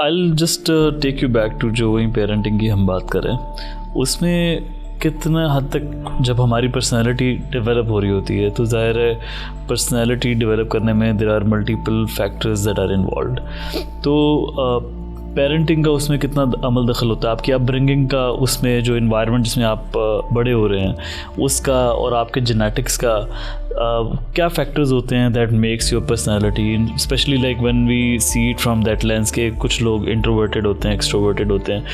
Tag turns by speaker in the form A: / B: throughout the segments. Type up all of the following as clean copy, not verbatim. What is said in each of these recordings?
A: I'll just take you back to जो वही parenting की हम बात कर रहे हैं, उसमें कितना हद तक जब हमारी पर्सनालिटी डेवलप हो रही होती है तो ज़ाहिर है पर्सनालिटी डेवलप करने में there are multiple factors that are involved. तो पेरेंटिंग का उसमें कितना अमल दखल होता है, आपकी अपब्रिंगिंग का, उसमें जो इन्वायरमेंट जिसमें आप बड़े हो रहे हैं उसका, और आपके जेनेटिक्स का क्या फैक्टर्स होते हैं that makes your personality, specially like when we see it from that lens के कुछ लोग इंट्रोवर्टेड होते हैं, एक्सट्रोवर्टेड होते हैं,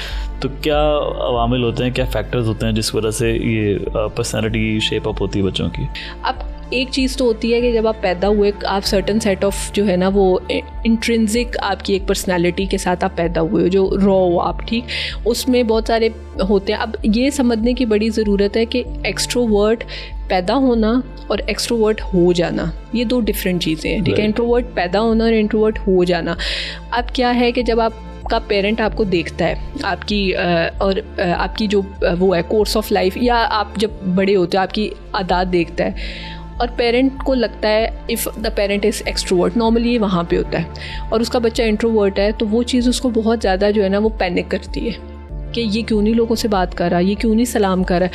A: तो क्या अवामिल होते हैं, क्या फैक्टर्स होते हैं जिस वजह से ये पर्सनालिटी शेप अप होती है बच्चों की?
B: अब एक चीज़ तो होती है कि जब आप पैदा हुए आप सर्टन सेट ऑफ जो है ना वो इंट्रिंसिक आपकी एक पर्सनालिटी के साथ आप पैदा हुए हो, जो रॉ हो आप, ठीक, उसमें बहुत सारे होते हैं. अब ये समझने की बड़ी ज़रूरत है कि एक्सट्रोवर्ट पैदा होना और एक्सट्रोवर्ट हो जाना ये दो डिफरेंट चीज़ें हैं, ठीक है. इंट्रोवर्ट पैदा होना और इंट्रोवर्ट हो जाना. अब क्या है कि जब आपका पेरेंट आपको देखता है, आपकी जो वो है कोर्स ऑफ लाइफ, या आप जब बड़े होते हो आपकी आदत देखता है, और पेरेंट को लगता है if the parent is extrovert, normally वहाँ पे होता है, और उसका बच्चा इंट्रोवर्ट है, तो वो चीज़ उसको बहुत ज़्यादा जो है ना वो पैनिक करती है कि ये क्यों नहीं लोगों से बात कर रहा, ये क्यों नहीं सलाम कर रहा.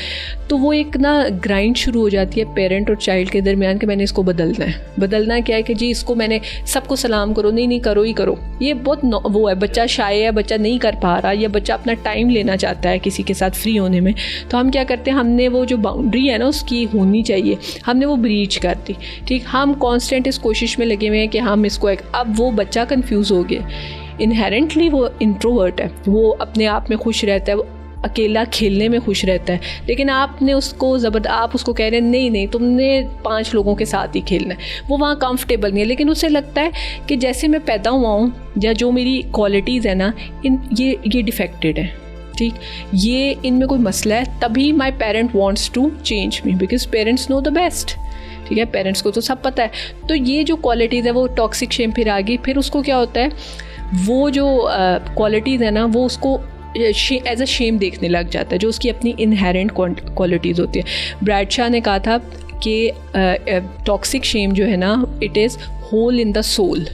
B: तो वो एक ना ग्राइंड शुरू हो जाती है पेरेंट और चाइल्ड के दरमियान कि मैंने इसको बदलना है. बदलना क्या है कि जी इसको मैंने सबको सलाम करो, नहीं करो ही करो. ये बहुत वो है, बच्चा शाय है, बच्चा नहीं कर पा रहा, या बच्चा अपना टाइम लेना चाहता है किसी के साथ फ्री होने में. तो हम क्या करते हैं, हमने वो जो बाउंड्री है ना उसकी होनी चाहिए, हमने वो ब्रीच कर दी, ठीक. हम कॉन्स्टेंट इस कोशिश में लगे हुए हैं कि हम इसको अब वो बच्चा कन्फ्यूज़ हो गया. इनहेरेंटली वो इंट्रोवर्ट है, वो अपने आप में खुश रहता है, वो अकेला खेलने में खुश रहता है, लेकिन आपने उसको आप उसको कह रहे हैं नहीं तुमने 5 लोगों के साथ ही खेलना है. वो वहाँ कंफर्टेबल नहीं है, लेकिन उसे लगता है कि जैसे मैं पैदा हुआ हूँ या जो मेरी क्वालिटीज़ है ना ये डिफेक्टेड है, ठीक, ये इनमें कोई मसला है. तभी my parent wants to change me because parents know the best, ठीक है. पेरेंट्स को तो सब पता है. तो ये जो क्वालिटीज़ है वो टॉक्सिक शेम फिर आ गई. फिर उसको क्या होता है, वो जो क्वालिटीज़ है ना वो उसको एज अ शेम देखने लग जाता है, जो उसकी अपनी इनहेरेंट क्वालिटीज़ होती है. ब्रैड शॉ ने कहा था कि टॉक्सिक शेम जो है ना it is hole in the soul,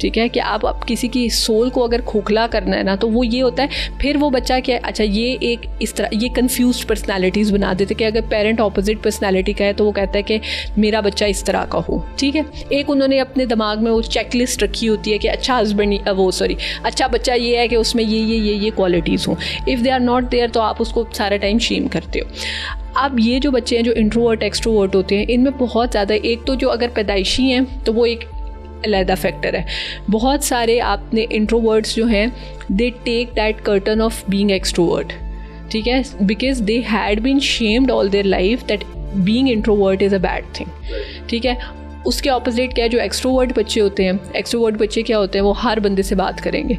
B: ठीक है. कि आप किसी की सोल को अगर खोखला करना है ना तो वो ये होता है. फिर वो बच्चा क्या, अच्छा ये एक इस तरह ये कंफ्यूज्ड पर्सनालिटीज़ बना देते कि अगर पेरेंट ऑपोजिट पर्सनालिटी का है तो वो कहता है कि मेरा बच्चा इस तरह का हो, ठीक है. एक उन्होंने अपने दिमाग में वो चेकलिस्ट रखी होती है कि अच्छा अच्छा बच्चा ये है कि उसमें ये क्वालिटीज़ हों. If they are not there तो आप उसको सारा टाइम शेम करते हो. अब ये जो बच्चे हैं जो इंट्रोवर्ट एक्सट्रोवर्ट होते हैं, इनमें बहुत ज़्यादा, एक तो जो अगर पैदाइशी हैं तो वो एक अलहदा फैक्टर है. बहुत सारे आपने इंट्रोवर्ट्स जो हैं they take that curtain of being extrovert, ठीक है, because they had been shamed all their life that being introvert is a bad thing, ठीक है. उसके ऑपोजिट क्या है, जो एक्सट्रोवर्ट बच्चे होते हैं, एक्सट्रोवर्ट बच्चे क्या होते हैं, वो हर बंदे से बात करेंगे,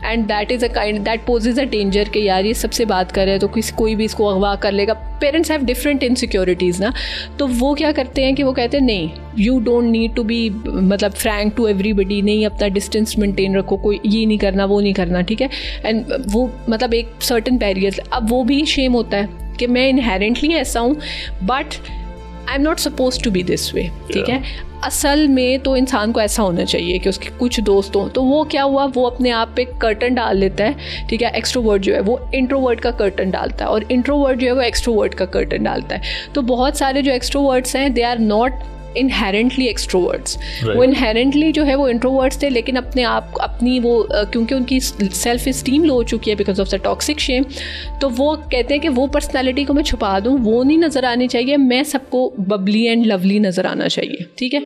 B: and that is a kind that possess a danger कि यार ये सबसे बात कर रहे हैं तो कोई भी इसको अगवा कर लेगा. पेरेंट्स हैव डिफरेंट इनसिक्योरिटीज़ ना, तो वो क्या करते हैं कि वो कहते हैं नहीं you don't need to be मतलब फ्रैंक टू एवरीबडी, नहीं अपना डिस्टेंस मेंटेन रखो, कोई ये नहीं करना वो नहीं करना, ठीक है. एंड वो मतलब एक सर्टन बैरियर. अब वो भी शेम होता है कि मैं इनहेरेंटली ऐसा हूँ but I am not suppose to be this way, ठीक है. असल में तो इंसान को ऐसा होना चाहिए कि उसके कुछ दोस्त हों. तो वो क्या हुआ, वो अपने आप पे कर्टन डाल लेता है, ठीक है. एक्सट्रोवर्ट जो है वो इंट्रोवर्ट का कर्टन डालता है और इंट्रोवर्ट जो है वो एक्सट्रोवर्ट का कर्टन डालता है. तो बहुत सारे जो एक्सट्रोवर्ट्स हैं they are not inherently extroverts, वो इनहेरेंटली जो है वो इंट्रोवर्ट्स थे, लेकिन अपने आप अपनी वो क्योंकि उनकी सेल्फ इस्टीम लो हो चुकी है because of the toxic shame, तो वो कहते हैं कि वो पर्सनालिटी को मैं छुपा दूँ, वो नहीं नज़र आनी चाहिए, मैं सबको बबली एंड लवली नज़र आना चाहिए, ठीक है.